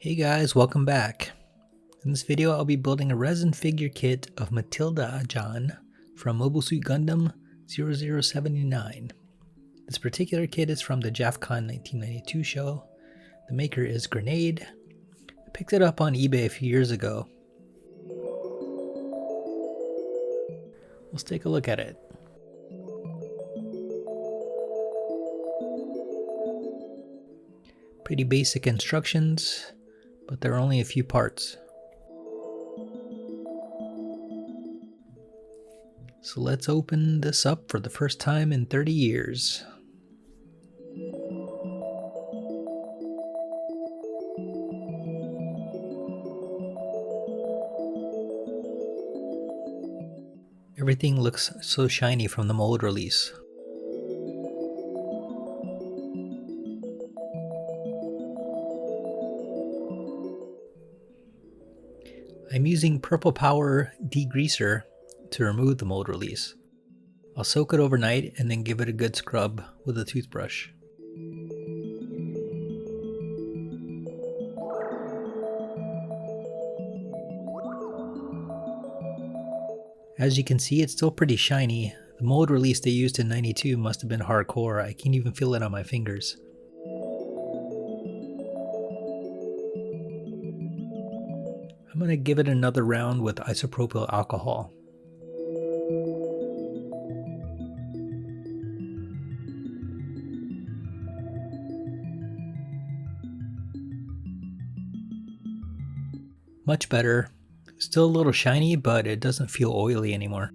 Hey guys, welcome back. In this video, I'll be building a resin figure kit of Matilda John from Mobile Suit Gundam 0079. This particular kit is from the JAFCON 1992 show. The maker is Grenade. I picked it up on eBay a few years ago. Let's take a look at it. Pretty basic instructions, but there are only a few parts. So let's open this up for the first time in 30 years. Everything looks so shiny from the mold release. I'm using Purple Power degreaser to remove the mold release. I'll soak it overnight and then give it a good scrub with a toothbrush. As you can see, it's still pretty shiny. The mold release they used in 92 must have been hardcore. I can't even feel it on my fingers. I'm going to give it another round with isopropyl alcohol. Much better. Still a little shiny, but it doesn't feel oily anymore.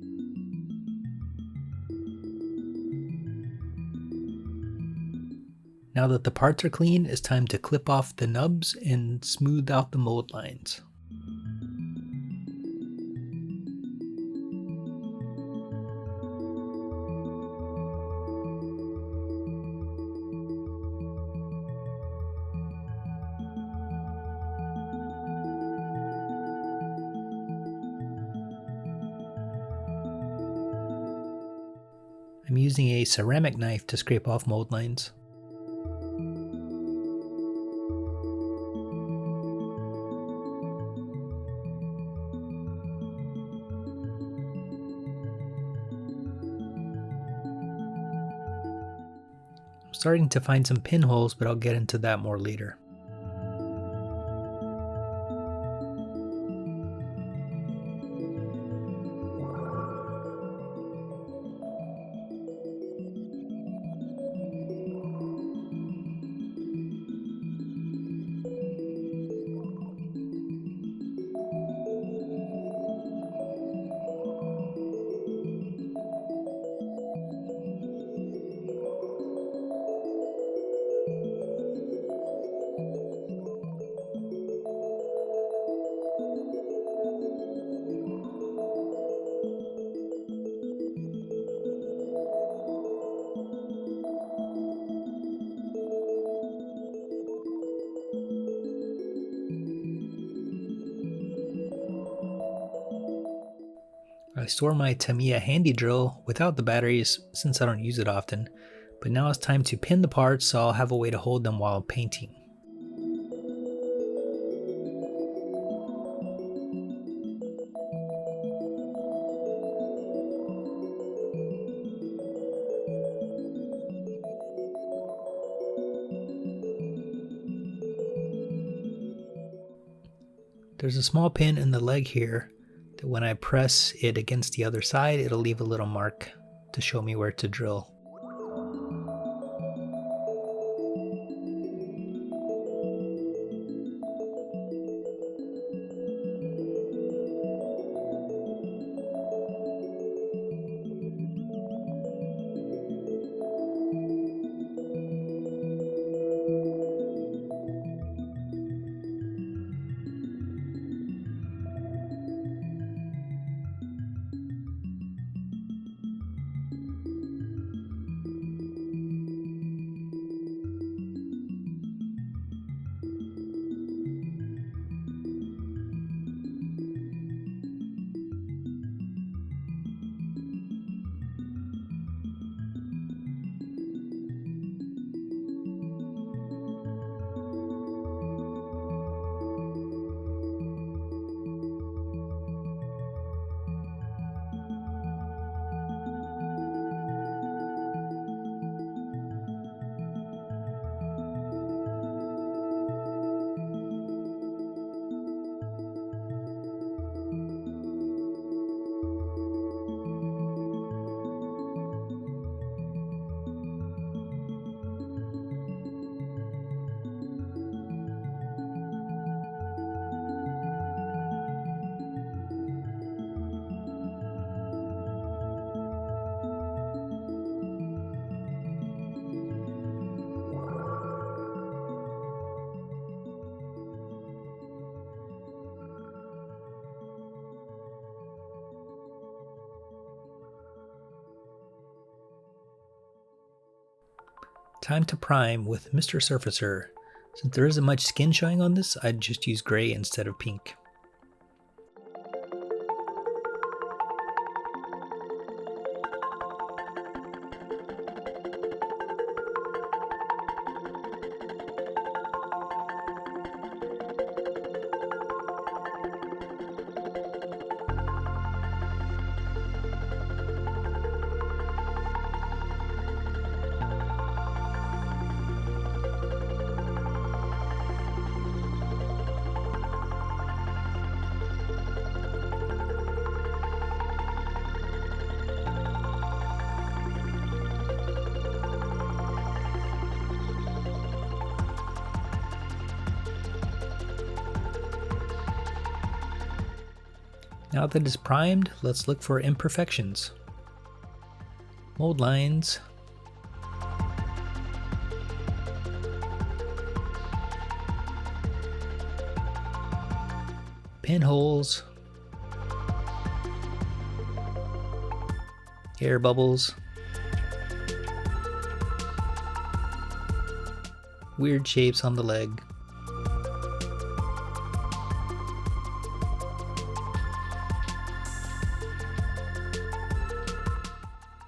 Now that the parts are clean, it's time to clip off the nubs and smooth out the mold lines. I'm using a ceramic knife to scrape off mold lines. I'm starting to find some pinholes, but I'll get into that more later. I store my Tamiya handy drill without the batteries since I don't use it often, but now it's time to pin the parts so I'll have a way to hold them while painting. There's a small pin in the leg here that when I press it against the other side, it'll leave a little mark to show me where to drill. Time to prime with Mr. Surfacer. Since there isn't much skin showing on this, I'd just use gray instead of pink. Now that it's primed, let's look for imperfections. Mold lines. Pinholes. Air bubbles. Weird shapes on the leg.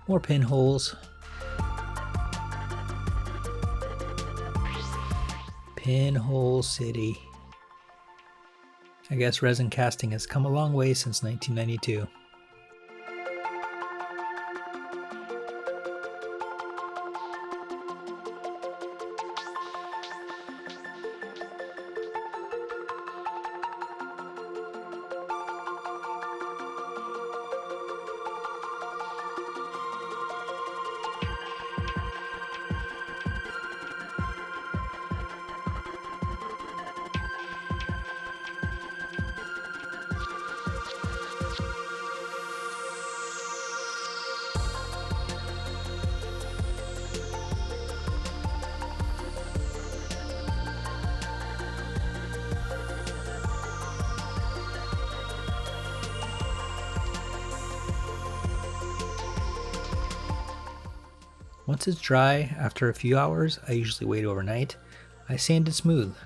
More pinholes. Pinhole City. I guess resin casting has come a long way since 1992. Once it's dry, after a few hours, I usually wait overnight, I sand it smooth.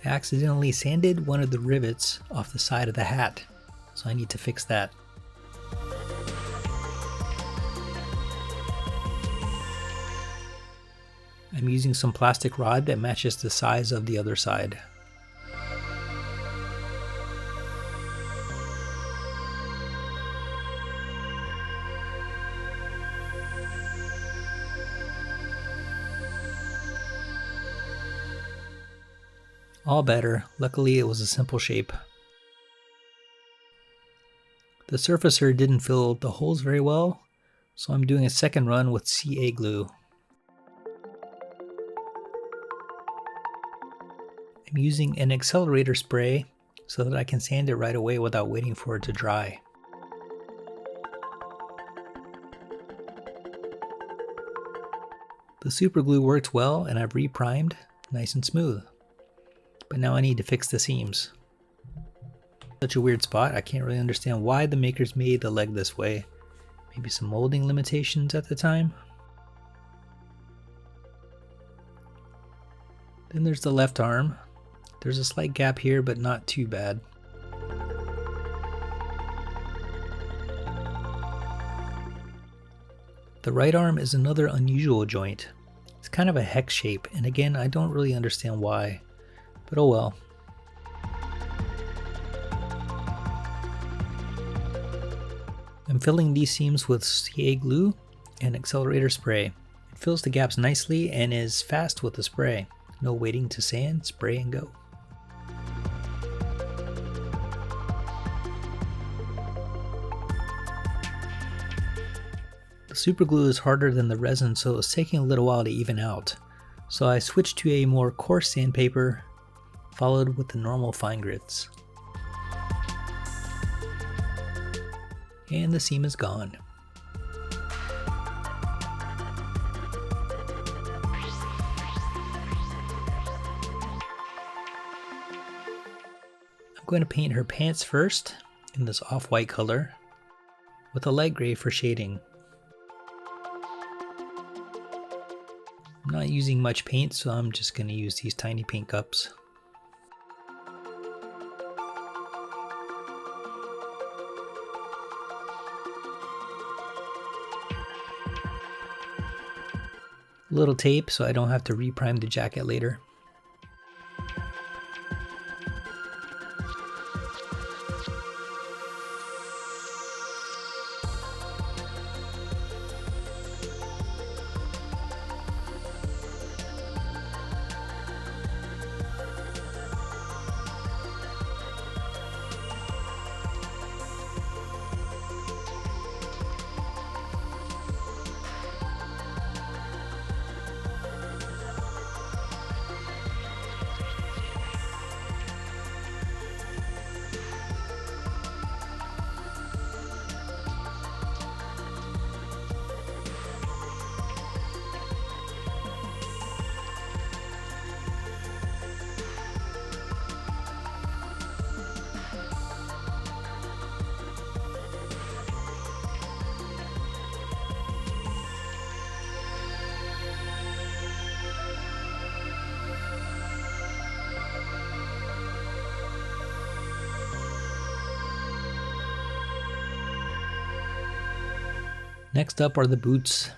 I accidentally sanded one of the rivets off the side of the hat, so I need to fix that. I'm using some plastic rod that matches the size of the other side. All better. Luckily it was a simple shape. The surfacer didn't fill the holes very well, so I'm doing a second run with CA glue. I'm using an accelerator spray so that I can sand it right away without waiting for it to dry. The super glue worked well and I've re-primed, nice and smooth. But now I need to fix the seams. Such a weird spot, I can't really understand why the makers made the leg this way. Maybe some molding limitations at the time? Then there's the left arm. There's a slight gap here, but not too bad. The right arm is another unusual joint. It's kind of a hex shape, and again, I don't really understand why, but oh well. I'm filling these seams with CA glue and accelerator spray. It fills the gaps nicely and is fast with the spray. No waiting to sand, spray and go. The super glue is harder than the resin, so it's taking a little while to even out. So I switched to a more coarse sandpaper, followed with the normal fine grits. And the seam is gone. going to paint her pants first in this off-white color with a light gray for shading. I'm not using much paint, so I'm just going to use these tiny paint cups. A little tape so I don't have to reprime the jacket later. Next up are the boots.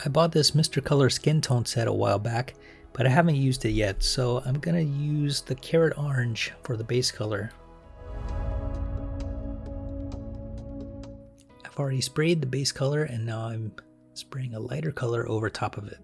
I bought this Mr. Color skin tone set a while back, but I haven't used it yet, so I'm gonna use the Carrot Orange for the base color. I've already sprayed the base color and now I'm spraying a lighter color over top of it.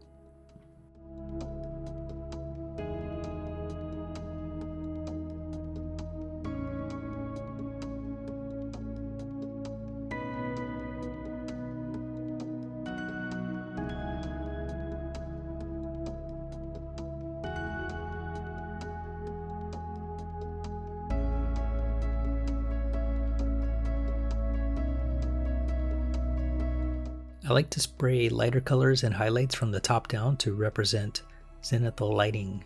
I like to spray lighter colors and highlights from the top down to represent zenithal lighting,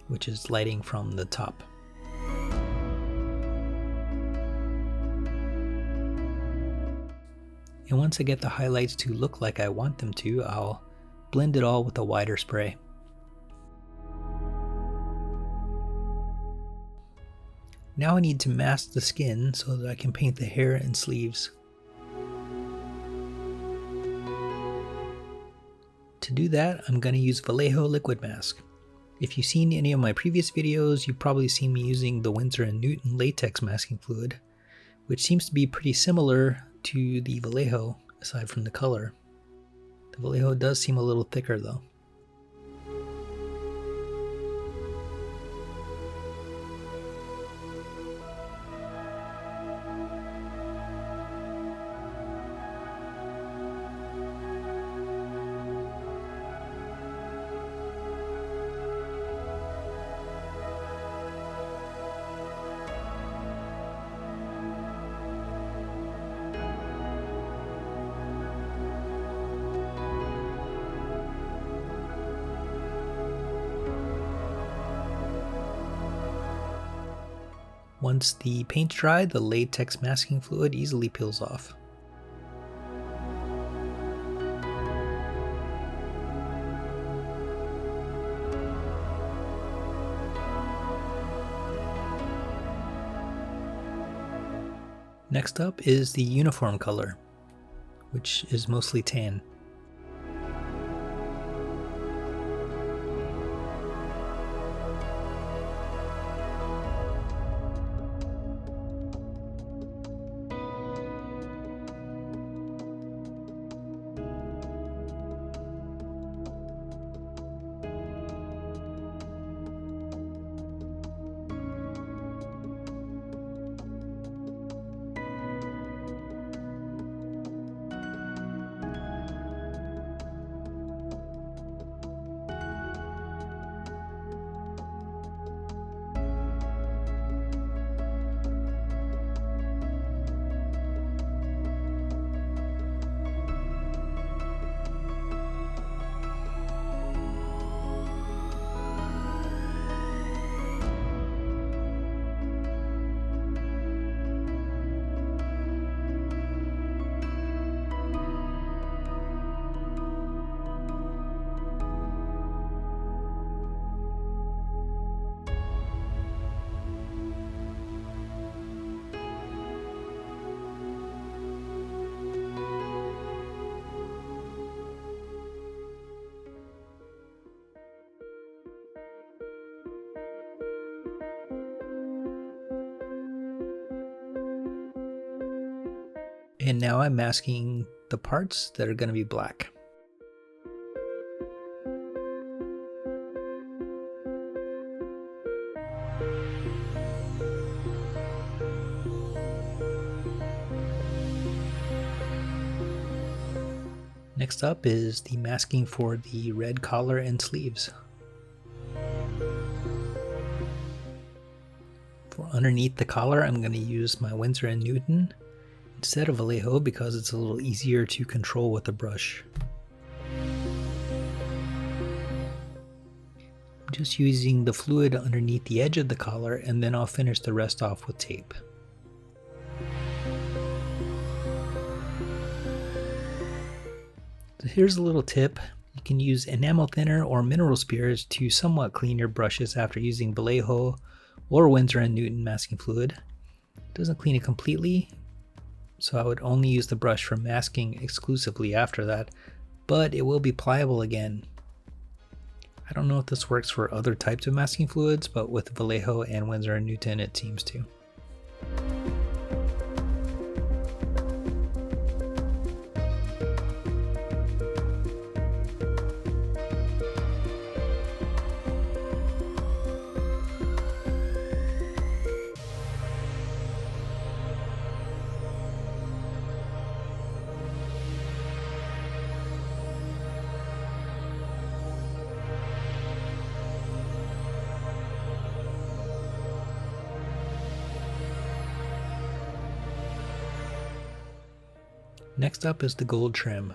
which is lighting from the top. And once I get the highlights to look like I want them to, I'll blend it all with a wider spray. Now I need to mask the skin so that I can paint the hair and sleeves. To do that, I'm going to use Vallejo Liquid Mask. If you've seen any of my previous videos, you've probably seen me using the Winsor & Newton latex masking fluid, which seems to be pretty similar to the Vallejo aside from the color. The Vallejo does seem a little thicker though. Once the paint's dry, the latex masking fluid easily peels off. Next up is the uniform color, which is mostly tan. And now I'm masking the parts that are going to be black. Next up is the masking for the red collar and sleeves. For underneath the collar, I'm going to use my Winsor & Newton instead of Vallejo because it's a little easier to control with the brush. I'm just using the fluid underneath the edge of the collar, and then I'll finish the rest off with tape. So here's a little tip. You can use enamel thinner or mineral spirits to somewhat clean your brushes after using Vallejo or Winsor & Newton masking fluid. It doesn't clean it completely, so I would only use the brush for masking exclusively after that, but it will be pliable again. I don't know if this works for other types of masking fluids, but with Vallejo and Winsor & Newton it seems to. Next up is the gold trim.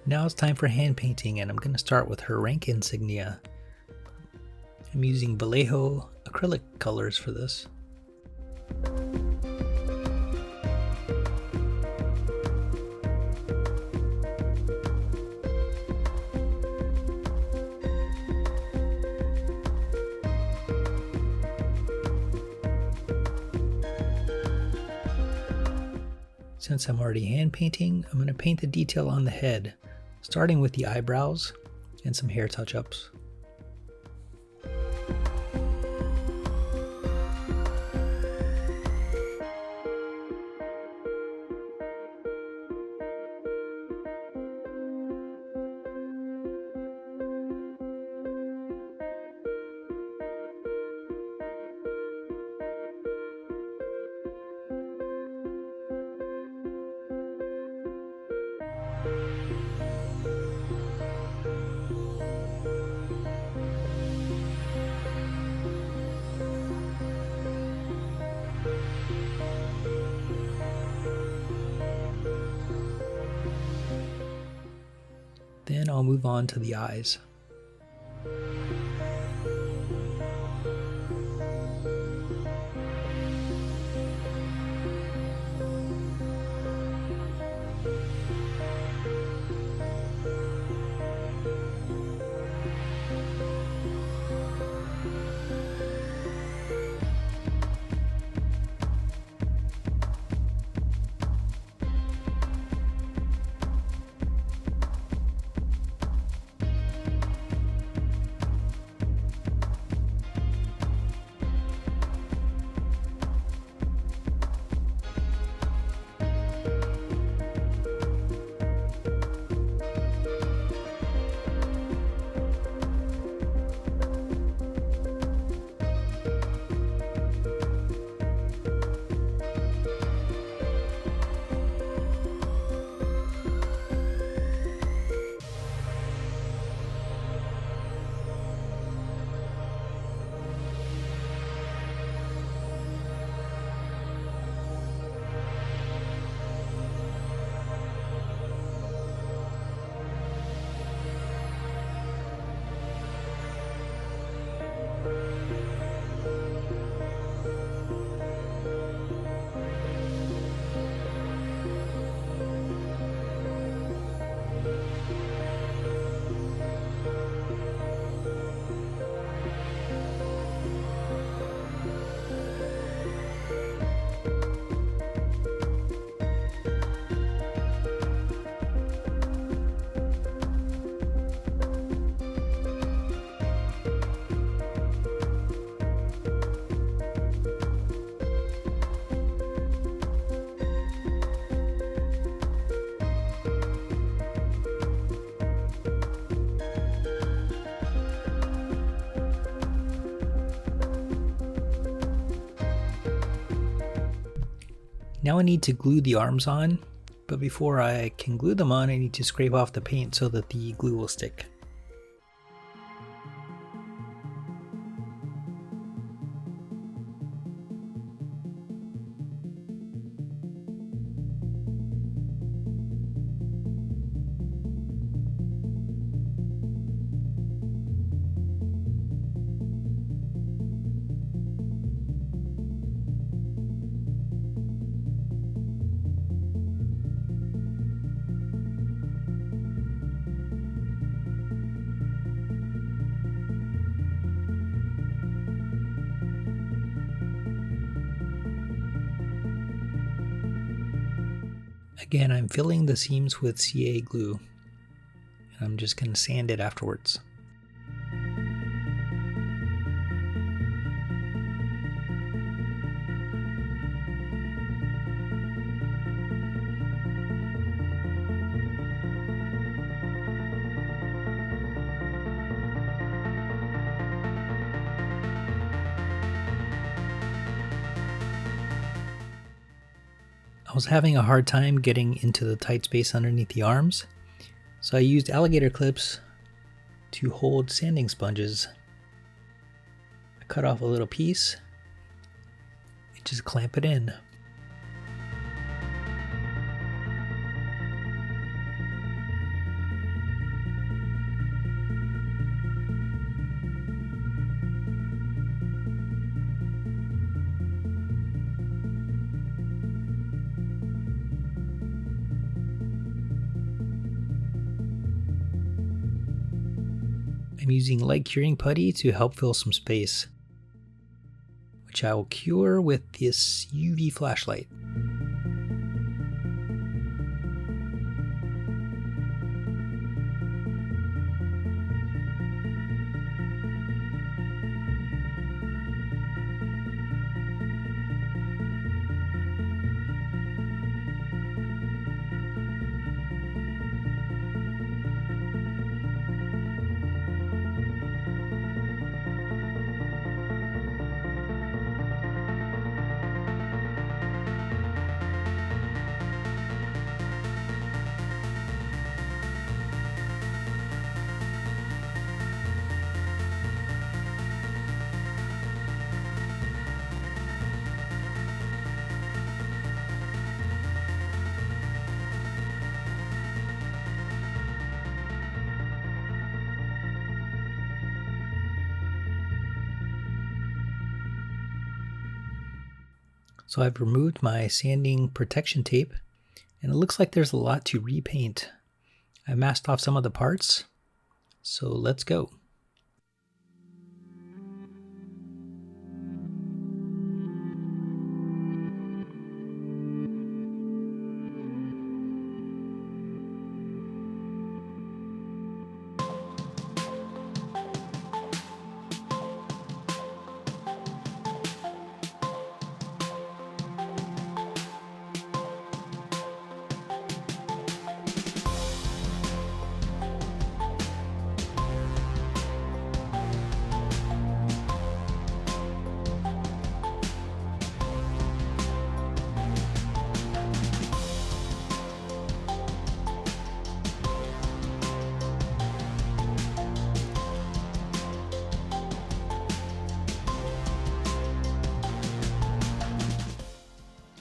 Now it's time for hand painting, and I'm going to start with her rank insignia. I'm using Vallejo acrylic colors for this. Since I'm already hand painting, I'm going to paint the detail on the head, starting with the eyebrows and some hair touch-ups. Then I'll move on to the eyes. Now I need to glue the arms on, but before I can glue them on, I need to scrape off the paint so that the glue will stick. Again, I'm filling the seams with CA glue, and I'm just going to sand it afterwards. I was having a hard time getting into the tight space underneath the arms, so I used alligator clips to hold sanding sponges. I cut off a little piece and just clamp it in. I'm using light curing putty to help fill some space, which I will cure with this UV flashlight. So I've removed my sanding protection tape, and it looks like there's a lot to repaint. I masked off some of the parts, so let's go.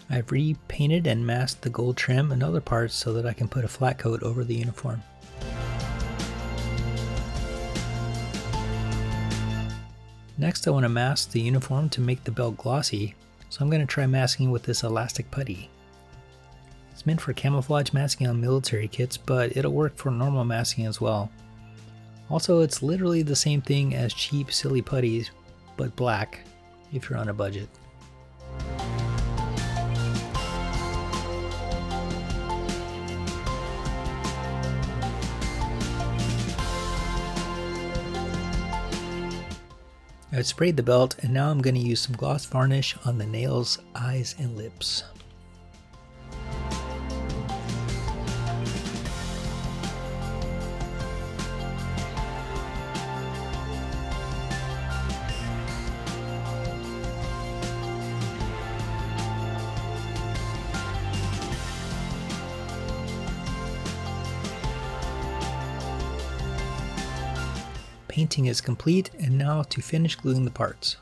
I've repainted and masked the gold trim and other parts so that I can put a flat coat over the uniform. Next, I want to mask the uniform to make the belt glossy, so I'm going to try masking with this elastic putty. It's meant for camouflage masking on military kits, but it'll work for normal masking as well. Also, it's literally the same thing as cheap, silly putties, but black, if you're on a budget. I've sprayed the belt, and now I'm going to use some gloss varnish on the nails, eyes, and lips. Painting is complete, and now to finish gluing the parts.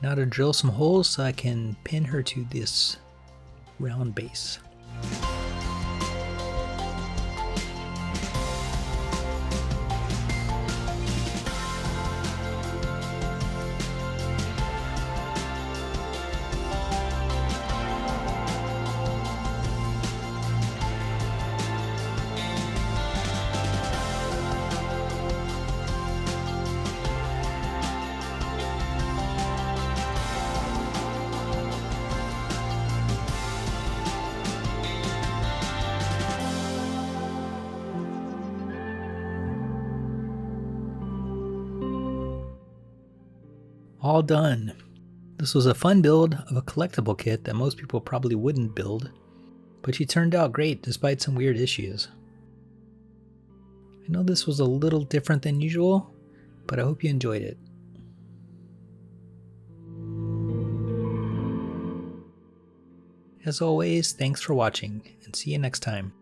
Now to drill some holes so I can pin her to this round base. All done. This was a fun build of a collectible kit that most people probably wouldn't build, but she turned out great despite some weird issues. I know this was a little different than usual, but I hope you enjoyed it. As always, thanks for watching, and see you next time.